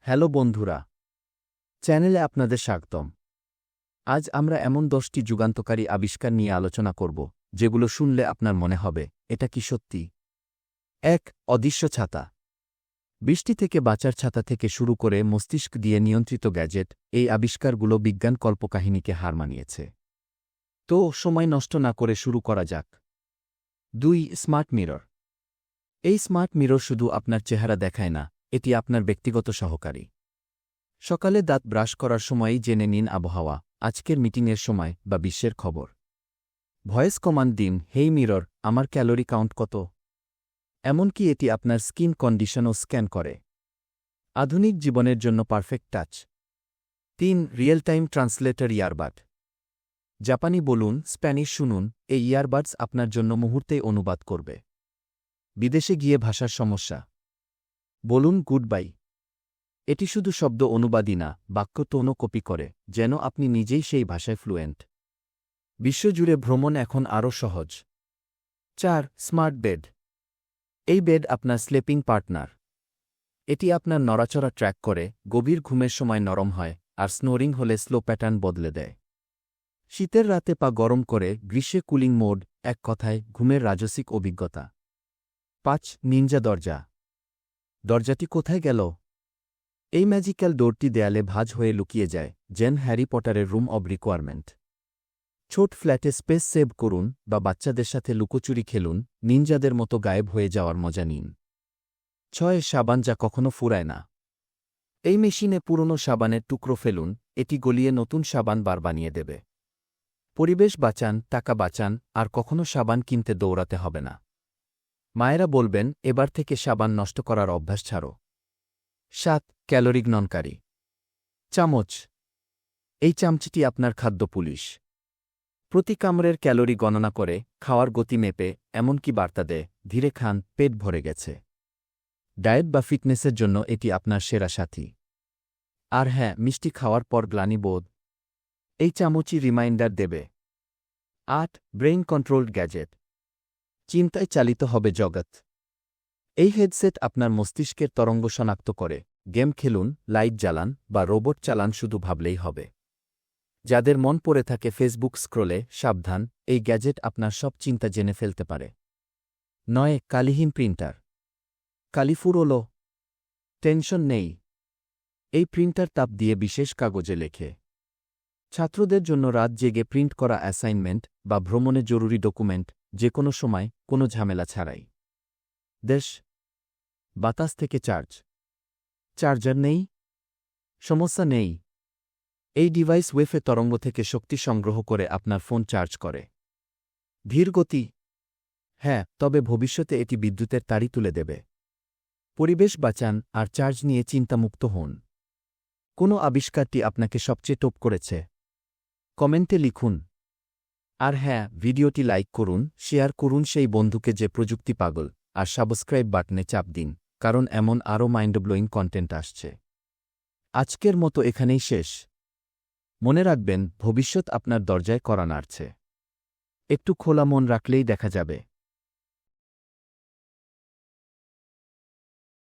Hello বন্ধুরা, চ্যানেলে আপনাদের স্বাগতম। আজ আমরা এমন 10টি যুগান্তকারী আবিষ্কার নিয়ে আলোচনা করব, যেগুলো শুনলে আপনার মনে হবে, এটা কি সত্যি? ১. অদৃশ্য ছাতা। বৃষ্টি থেকে বাঁচার ছাতা থেকে শুরু করে মস্তিষ্ক দিয়ে নিয়ন্ত্রিত গ্যাজেট, এই আবিষ্কারগুলো বিজ্ঞান কল্পকাহিনীকে হার মানিয়েছে। তো সময় নষ্ট না করে শুরু করা যাক। ২. Smart mirror. এই স্মার্ট মিরর শুধু আপনার চেহারা দেখায় না, এটি আপনার ব্যক্তিগত সহকারী। সকালে দাঁত ব্রাশ করার সময়ই জেনে নিন আবহাওয়া, আজকের মিটিংয়ের সময় বা বিশ্বের খবর। ভয়েস কমান্ড দিন, হেই মিরর, আমার ক্যালোরি কাউন্ট কত? এমনকি এটি আপনার স্কিন কন্ডিশনও স্ক্যান করে। আধুনিক জীবনের জন্য perfect touch. ৩. Real time translator earbud. জাপানি বলুন, স্প্যানিশ শুনুন, এই ইয়ারবাডস আপনার জন্য মুহূর্তেই অনুবাদ করবে। বিদেশে গিয়ে ভাষার সমস্যা? বলুন গুড বাই। এটি শুধু শব্দ অনুবাদই না, বাক্য টোনও কপি করে, যেন আপনি নিজেই সেই ভাষায় ফ্লুয়েন্ট। বিশ্বজুড়ে ভ্রমণ এখন আরও সহজ। ৪. Smart bed. এই বেড আপনার স্লিপিং পার্টনার। এটি আপনার নড়াচড়া ট্র্যাক করে, গভীর ঘুমের সময় নরম হয়, আর স্নোরিং হলে স্লো প্যাটার্ন বদলে দেয়। শীতের রাতে পা গরম করে, গ্রীষ্মে কুলিং মোড, এক কথায় ঘুমের রাজসিক অভিজ্ঞতা। ৫. নিনজা দরজা। দরজাটি কোথায় গেল? এই ম্যাজিক্যাল ডোরটি দেয়ালে ভাঁজ হয়ে লুকিয়ে যায়, যেন হ্যারি পটারের রুম অব রিকোয়ারমেন্ট। ছোট ফ্ল্যাটে স্পেস সেভ করুন বা বাচ্চাদের সাথে লুকোচুরি খেলুন, নিনজাদের মতো গায়েব হয়ে যাওয়ার মজা নিন। ৬. সাবান যা কখনো ফুরায় না। এই মেশিনে পুরনো সাবানের টুকরো ফেলুন, এটি গলিয়ে নতুন সাবান বার বানিয়ে দেবে। পরিবেশ বাঁচান, টাকা বাঁচান, আর কখনো সাবান কিনতে দৌড়াতে হবে না। মায়েরা বলবেন, এবার থেকে সাবান নষ্ট করার অভ্যাস ছাড়ো। ৭. ক্যালোরি গণনকারী চামচ। এই চামচটি আপনার খাদ্য পুলিশ। প্রতি কামড়ের ক্যালোরি গণনা করে, খাওয়ার গতি মেপে, এমনকি বার্তা দেয়, ধীরে খান, পেট ভরে গেছে। ডায়েট বা ফিটনেসের জন্য এটি আপনার সেরা সাথী। আর হ্যাঁ, মিষ্টি খাওয়ার পর গ্লানিবোধ? এই চামচই রিমাইন্ডার দেবে। ৮. Brain controlled gadget. চিন্তায় চালিত হবে জগৎ। এই হেডসেট আপনার মস্তিষ্কের তরঙ্গ শনাক্ত করে, গেম খেলুন, লাইট জ্বালান বা রোবট চালান, শুধু ভাবলেই হবে। যাদের মন পড়ে থাকে ফেসবুক স্ক্রোলে, সাবধান, এই গ্যাজেট আপনার সব চিন্তা জেনে ফেলতে পারে। ৯. কালিহীন প্রিন্টার। কালি ফুরোলো? টেনশন নেই, এই প্রিন্টার তাপ দিয়ে বিশেষ কাগজে লেখে। ছাত্রদের জন্য রাত জেগে প্রিন্ট করা অ্যাসাইনমেন্ট বা ভ্রমণে জরুরি ডকুমেন্ট, যে কোনো সময়, কোনো ঝামেলা ছাড়াই। দেশ বাতাস থেকে চার্জ। চার্জার নেই? সমস্যা নেই, এই ডিভাইস ওয়েফে তরঙ্গ থেকে শক্তি সংগ্রহ করে আপনার ফোন চার্জ করে। ধীর গতি? হ্যাঁ, তবে ভবিষ্যতে এটি বিদ্যুতের তারই তুলে দেবে। পরিবেশ বাঁচান আর চার্জ নিয়ে চিন্তামুক্ত হন। কোনো আবিষ্কারটি আপনাকে সবচেয়ে টোপ করেছে? কমেন্টে লিখুন। আর হ্যাঁ, ভিডিওটি লাইক করুন, শেয়ার করুন সেই বন্ধুকে যে প্রযুক্তি পাগল, আর সাবস্ক্রাইব বাটনে চাপ দিন, কারণ এমন আরও মাইন্ডব্লোয়িং কন্টেন্ট আসছে। আজকের মতো এখানেই শেষ। মনে রাখবেন, ভবিষ্যৎ আপনার দরজায় কড়া নাড়ছে। একটু খোলা মন রাখলেই দেখা যাবে।